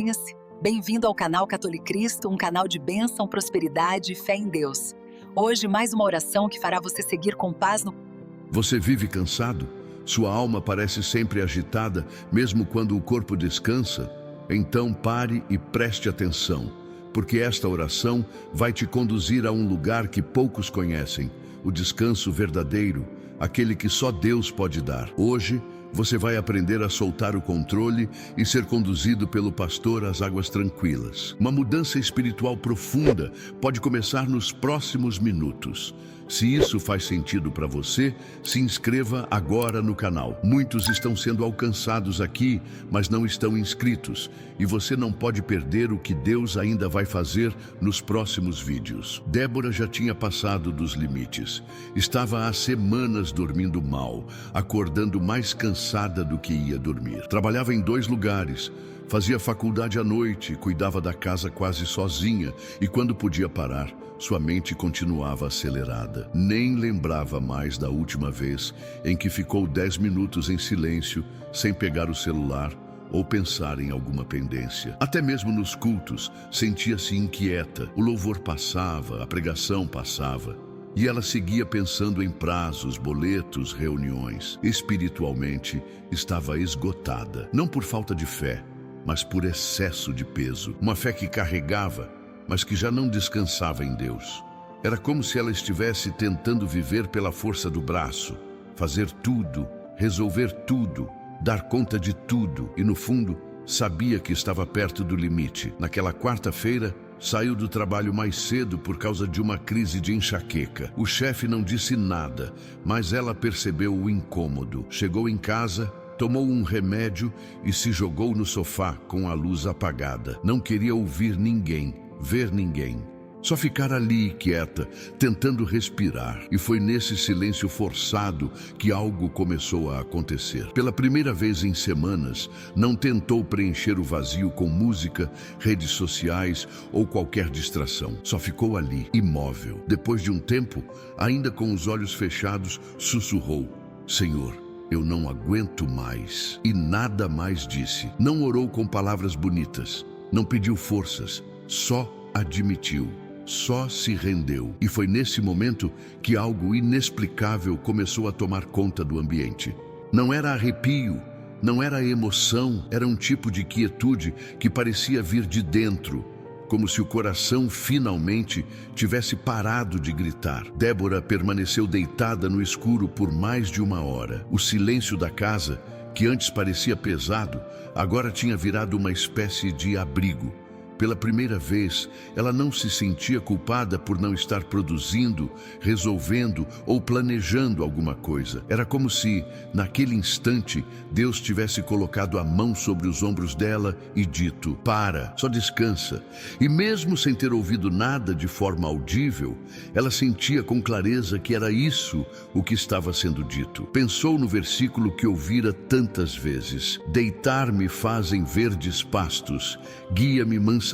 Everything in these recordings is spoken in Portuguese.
Mantenha-se. Bem-vindo ao canal Catolicristo, um canal de bênção, prosperidade e fé em Deus. Hoje, mais uma oração que fará você seguir com paz no... Você vive cansado? Sua alma parece sempre agitada, mesmo quando o corpo descansa? Então pare e preste atenção, porque esta oração vai te conduzir a um lugar que poucos conhecem, o descanso verdadeiro, aquele que só Deus pode dar. Hoje, você vai aprender a soltar o controle e ser conduzido pelo pastor às águas tranquilas. Uma mudança espiritual profunda pode começar nos próximos minutos. Se isso faz sentido para você, se inscreva agora no canal. Muitos estão sendo alcançados aqui, mas não estão inscritos. E você não pode perder o que Deus ainda vai fazer nos próximos vídeos. Débora já tinha passado dos limites. Estava há semanas dormindo mal, acordando mais cansada do que ia dormir. Trabalhava em 2 lugares. Fazia faculdade à noite, cuidava da casa quase sozinha e quando podia parar, sua mente continuava acelerada. Nem lembrava mais da última vez em que ficou 10 minutos em silêncio, sem pegar o celular ou pensar em alguma pendência. Até mesmo nos cultos, sentia-se inquieta. O louvor passava, a pregação passava. E ela seguia pensando em prazos, boletos, reuniões. Espiritualmente, estava esgotada. Não por falta de fé, mas por excesso de peso. Uma fé que carregava, mas que já não descansava em Deus. Era como se ela estivesse tentando viver pela força do braço, fazer tudo, resolver tudo, dar conta de tudo, e no fundo, sabia que estava perto do limite. Naquela quarta-feira, saiu do trabalho mais cedo por causa de uma crise de enxaqueca. O chefe não disse nada, mas ela percebeu o incômodo. Chegou em casa, tomou um remédio e se jogou no sofá com a luz apagada. Não queria ouvir ninguém, ver ninguém. Só ficar ali, quieta, tentando respirar. E foi nesse silêncio forçado que algo começou a acontecer. Pela primeira vez em semanas, não tentou preencher o vazio com música, redes sociais ou qualquer distração. Só ficou ali, imóvel. Depois de um tempo, ainda com os olhos fechados, sussurrou: Senhor, eu não aguento mais. E nada mais disse. Não orou com palavras bonitas. Não pediu forças. Só admitiu. Só se rendeu. E foi nesse momento que algo inexplicável começou a tomar conta do ambiente. Não era arrepio, não era emoção, era um tipo de quietude que parecia vir de dentro, como se o coração finalmente tivesse parado de gritar. Débora permaneceu deitada no escuro por mais de 1 hora. O silêncio da casa, que antes parecia pesado, agora tinha virado uma espécie de abrigo. Pela primeira vez, ela não se sentia culpada por não estar produzindo, resolvendo ou planejando alguma coisa. Era como se, naquele instante, Deus tivesse colocado a mão sobre os ombros dela e dito: para, só descansa. E mesmo sem ter ouvido nada de forma audível, ela sentia com clareza que era isso o que estava sendo dito. Pensou no versículo que ouvira tantas vezes: deitar-me fazem verdes pastos, guia-me mansamente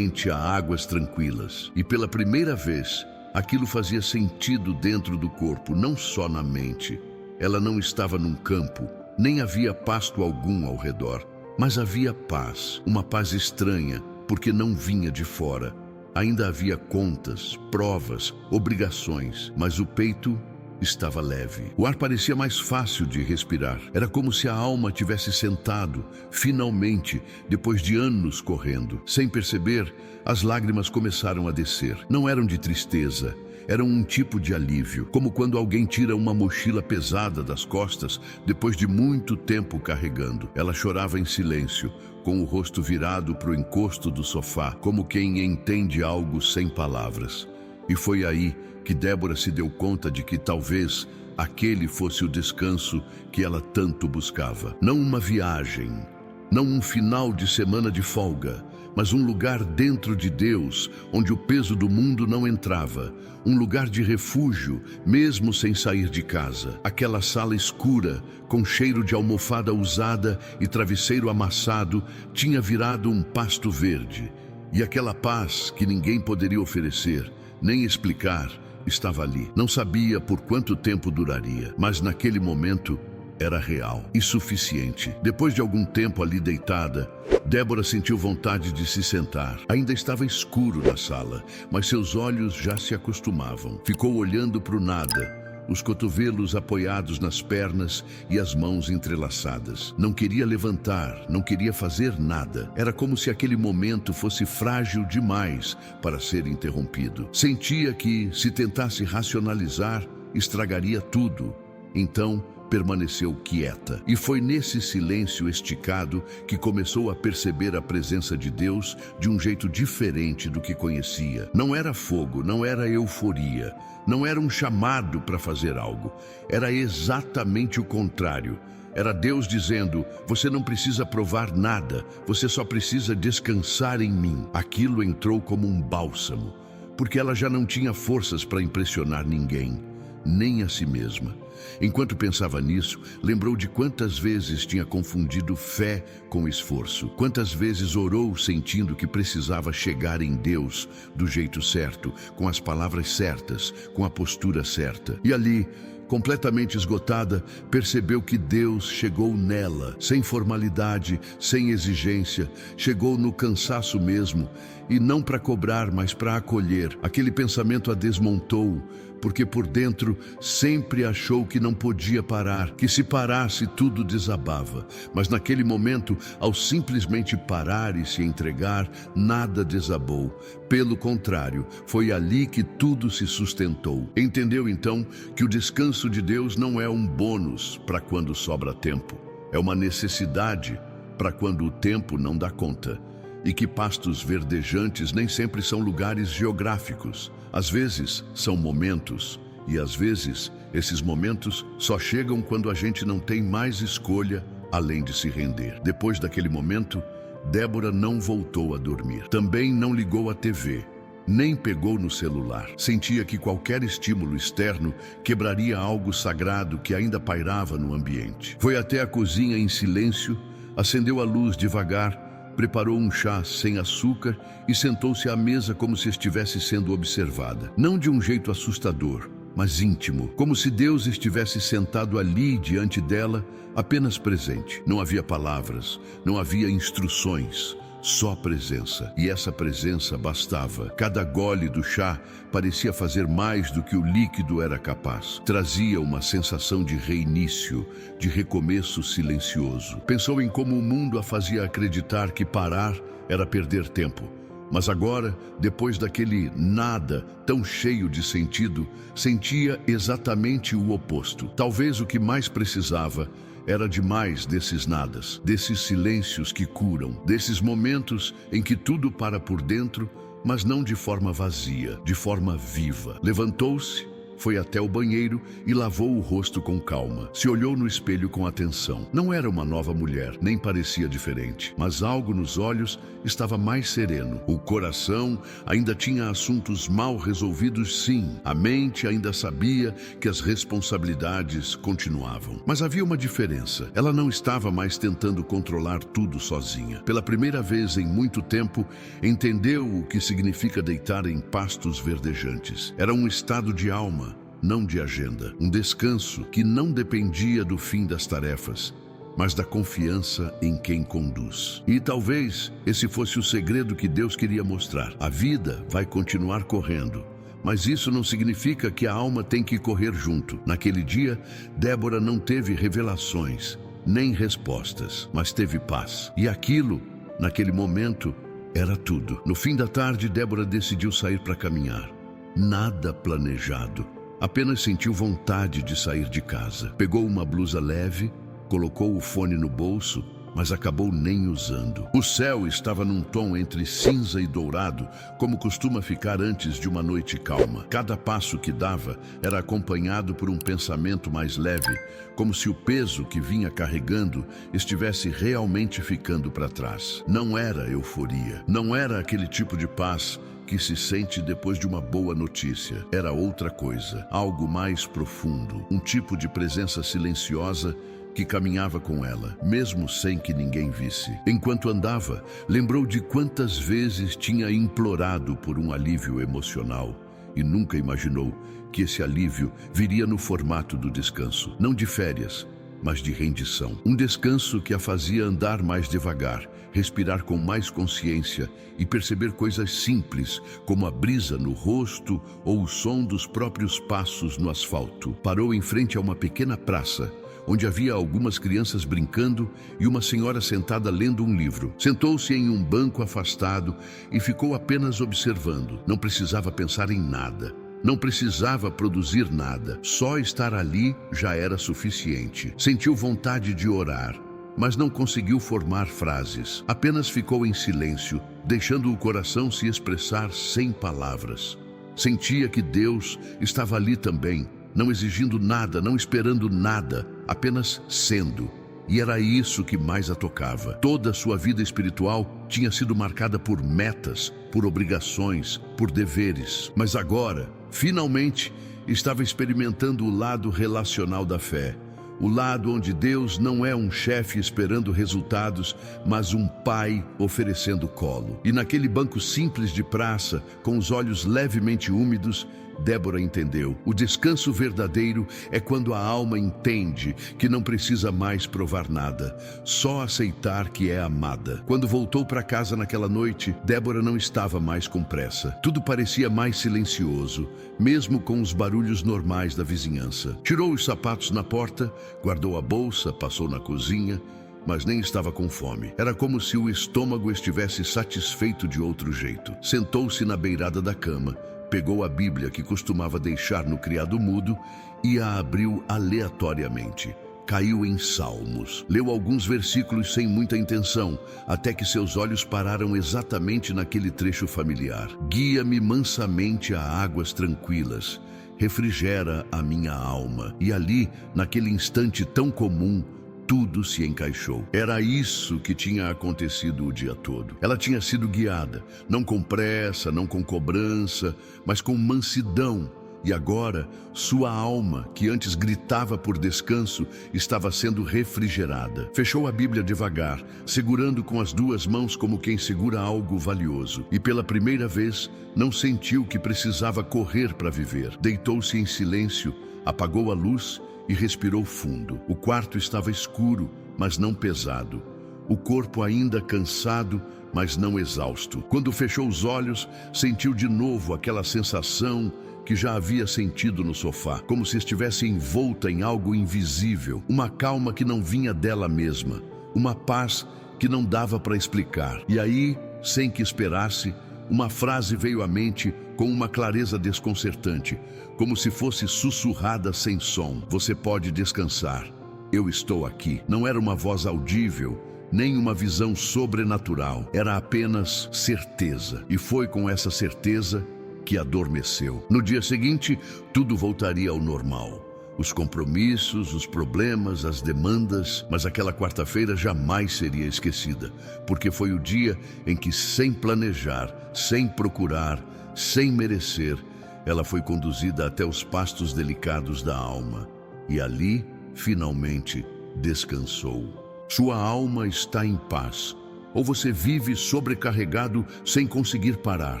a águas tranquilas. E pela primeira vez, aquilo fazia sentido dentro do corpo, não só na mente. Ela não estava num campo, nem havia pasto algum ao redor, mas havia paz, uma paz estranha, porque não vinha de fora. Ainda havia contas, provas, obrigações, mas o peito estava leve. O ar parecia mais fácil de respirar. Era como se a alma tivesse sentado, finalmente, depois de anos correndo. Sem perceber, as lágrimas começaram a descer. Não eram de tristeza, eram um tipo de alívio, como quando alguém tira uma mochila pesada das costas depois de muito tempo carregando. Ela chorava em silêncio, com o rosto virado para o encosto do sofá, como quem entende algo sem palavras. E foi aí que Débora se deu conta de que talvez aquele fosse o descanso que ela tanto buscava. Não uma viagem, não um final de semana de folga, mas um lugar dentro de Deus, onde o peso do mundo não entrava. Um lugar de refúgio, mesmo sem sair de casa. Aquela sala escura, com cheiro de almofada usada e travesseiro amassado, tinha virado um pasto verde. E aquela paz que ninguém poderia oferecer, nem explicar, estava ali. Não sabia por quanto tempo duraria, mas naquele momento era real e suficiente. Depois de algum tempo ali deitada, Débora sentiu vontade de se sentar. Ainda estava escuro na sala, mas seus olhos já se acostumavam. Ficou olhando para o nada, os cotovelos apoiados nas pernas e as mãos entrelaçadas. Não queria levantar, não queria fazer nada. Era como se aquele momento fosse frágil demais para ser interrompido. Sentia que, se tentasse racionalizar, estragaria tudo. Então, permaneceu quieta. E foi nesse silêncio esticado que começou a perceber a presença de Deus de um jeito diferente do que conhecia. Não era fogo, não era euforia, não era um chamado para fazer algo. Era exatamente o contrário. Era Deus dizendo: você não precisa provar nada, você só precisa descansar em mim. Aquilo entrou como um bálsamo, porque ela já não tinha forças para impressionar ninguém, nem a si mesma. Enquanto pensava nisso, lembrou de quantas vezes tinha confundido fé com esforço. Quantas vezes orou sentindo que precisava chegar em Deus do jeito certo, com as palavras certas, com a postura certa. E ali, completamente esgotada, percebeu que Deus chegou nela, sem formalidade, sem exigência, chegou no cansaço mesmo, e não para cobrar, mas para acolher. Aquele pensamento a desmontou, porque por dentro sempre achou que não podia parar, que se parasse tudo desabava. Mas naquele momento, ao simplesmente parar e se entregar, nada desabou. Pelo contrário, foi ali que tudo se sustentou. Entendeu então que o descanso de Deus não é um bônus para quando sobra tempo, é uma necessidade para quando o tempo não dá conta. E que pastos verdejantes nem sempre são lugares geográficos. Às vezes são momentos, e às vezes esses momentos só chegam quando a gente não tem mais escolha além de se render. Depois daquele momento, Débora não voltou a dormir. Também não ligou a TV, nem pegou no celular. Sentia que qualquer estímulo externo quebraria algo sagrado que ainda pairava no ambiente. Foi até a cozinha em silêncio, acendeu a luz devagar, preparou um chá sem açúcar e sentou-se à mesa como se estivesse sendo observada. Não de um jeito assustador, mas íntimo, como se Deus estivesse sentado ali diante dela, apenas presente. Não havia palavras, não havia instruções, só presença. E essa presença bastava. Cada gole do chá parecia fazer mais do que o líquido era capaz. Trazia uma sensação de reinício, de recomeço silencioso. Pensou em como o mundo a fazia acreditar que parar era perder tempo. Mas agora, depois daquele nada tão cheio de sentido, sentia exatamente o oposto. Talvez o que mais precisava era de mais desses nadas, desses silêncios que curam, desses momentos em que tudo para por dentro, mas não de forma vazia, de forma viva. Levantou-se, foi até o banheiro e lavou o rosto com calma. Se olhou no espelho com atenção. Não era uma nova mulher, nem parecia diferente, mas algo nos olhos estava mais sereno. O coração ainda tinha assuntos mal resolvidos, sim. A mente ainda sabia que as responsabilidades continuavam. Mas havia uma diferença. Ela não estava mais tentando controlar tudo sozinha. Pela primeira vez em muito tempo, entendeu o que significa deitar em pastos verdejantes. Era um estado de alma, não de agenda. Um descanso que não dependia do fim das tarefas, mas da confiança em quem conduz. E talvez esse fosse o segredo que Deus queria mostrar. A vida vai continuar correndo, mas isso não significa que a alma tem que correr junto. Naquele dia, Débora não teve revelações, nem respostas, mas teve paz. E aquilo, naquele momento, era tudo. No fim da tarde, Débora decidiu sair para caminhar. Nada planejado. Apenas sentiu vontade de sair de casa. Pegou uma blusa leve, colocou o fone no bolso, mas acabou nem usando. O céu estava num tom entre cinza e dourado, como costuma ficar antes de uma noite calma. Cada passo que dava era acompanhado por um pensamento mais leve, como se o peso que vinha carregando estivesse realmente ficando para trás. Não era euforia, não era aquele tipo de paz que se sente depois de uma boa notícia. Era outra coisa, algo mais profundo, um tipo de presença silenciosa que caminhava com ela, mesmo sem que ninguém visse. Enquanto andava, lembrou de quantas vezes tinha implorado por um alívio emocional e nunca imaginou que esse alívio viria no formato do descanso. Não de férias, mas de rendição. Um descanso que a fazia andar mais devagar, respirar com mais consciência e perceber coisas simples, como a brisa no rosto ou o som dos próprios passos no asfalto. Parou em frente a uma pequena praça, onde havia algumas crianças brincando e uma senhora sentada lendo um livro. Sentou-se em um banco afastado e ficou apenas observando. Não precisava pensar em nada. Não precisava produzir nada. Só estar ali já era suficiente. Sentiu vontade de orar, mas não conseguiu formar frases. Apenas ficou em silêncio, deixando o coração se expressar sem palavras. Sentia que Deus estava ali também, não exigindo nada, não esperando nada, apenas sendo. E era isso que mais a tocava. Toda a sua vida espiritual tinha sido marcada por metas, por obrigações, por deveres. Mas agora, finalmente, estava experimentando o lado relacional da fé. O lado onde Deus não é um chefe esperando resultados, mas um pai oferecendo colo. E naquele banco simples de praça, com os olhos levemente úmidos, Débora entendeu. O descanso verdadeiro é quando a alma entende que não precisa mais provar nada, só aceitar que é amada. Quando voltou para casa naquela noite, Débora não estava mais com pressa. Tudo parecia mais silencioso, mesmo com os barulhos normais da vizinhança. Tirou os sapatos na porta, guardou a bolsa, passou na cozinha, mas nem estava com fome. Era como se o estômago estivesse satisfeito de outro jeito. Sentou-se na beirada da cama, pegou a Bíblia que costumava deixar no criado mudo e a abriu aleatoriamente. Caiu em Salmos. Leu alguns versículos sem muita intenção, até que seus olhos pararam exatamente naquele trecho familiar. Guia-me mansamente a águas tranquilas, refrigera a minha alma. E ali, naquele instante tão comum, tudo se encaixou. Era isso que tinha acontecido o dia todo. Ela tinha sido guiada, não com pressa, não com cobrança, mas com mansidão. E agora, sua alma, que antes gritava por descanso, estava sendo refrigerada. Fechou a Bíblia devagar, segurando com as duas mãos como quem segura algo valioso. E pela primeira vez, não sentiu que precisava correr para viver. Deitou-se em silêncio, apagou a luz e respirou fundo. O quarto estava escuro, mas não pesado. O corpo ainda cansado, mas não exausto. Quando fechou os olhos, sentiu de novo aquela sensação que já havia sentido no sofá, como se estivesse envolta em algo invisível, uma calma que não vinha dela mesma, uma paz que não dava para explicar. E aí, sem que esperasse, uma frase veio à mente com uma clareza desconcertante, como se fosse sussurrada sem som. Você pode descansar. Eu estou aqui. Não era uma voz audível, nem uma visão sobrenatural. Era apenas certeza. E foi com essa certeza que adormeceu. No dia seguinte, tudo voltaria ao normal. Os compromissos, os problemas, as demandas, mas aquela quarta-feira jamais seria esquecida, porque foi o dia em que, sem planejar, sem procurar, sem merecer, ela foi conduzida até os pastos delicados da alma e ali, finalmente, descansou. Sua alma está em paz. Ou você vive sobrecarregado sem conseguir parar?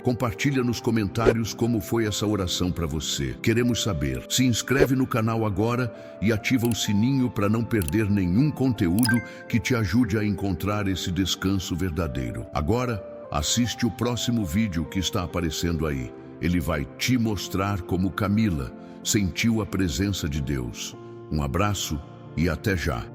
Compartilha nos comentários como foi essa oração para você. Queremos saber. Se inscreve no canal agora e ativa o sininho para não perder nenhum conteúdo que te ajude a encontrar esse descanso verdadeiro. Agora, assiste o próximo vídeo que está aparecendo aí. Ele vai te mostrar como Camila sentiu a presença de Deus. Um abraço e até já.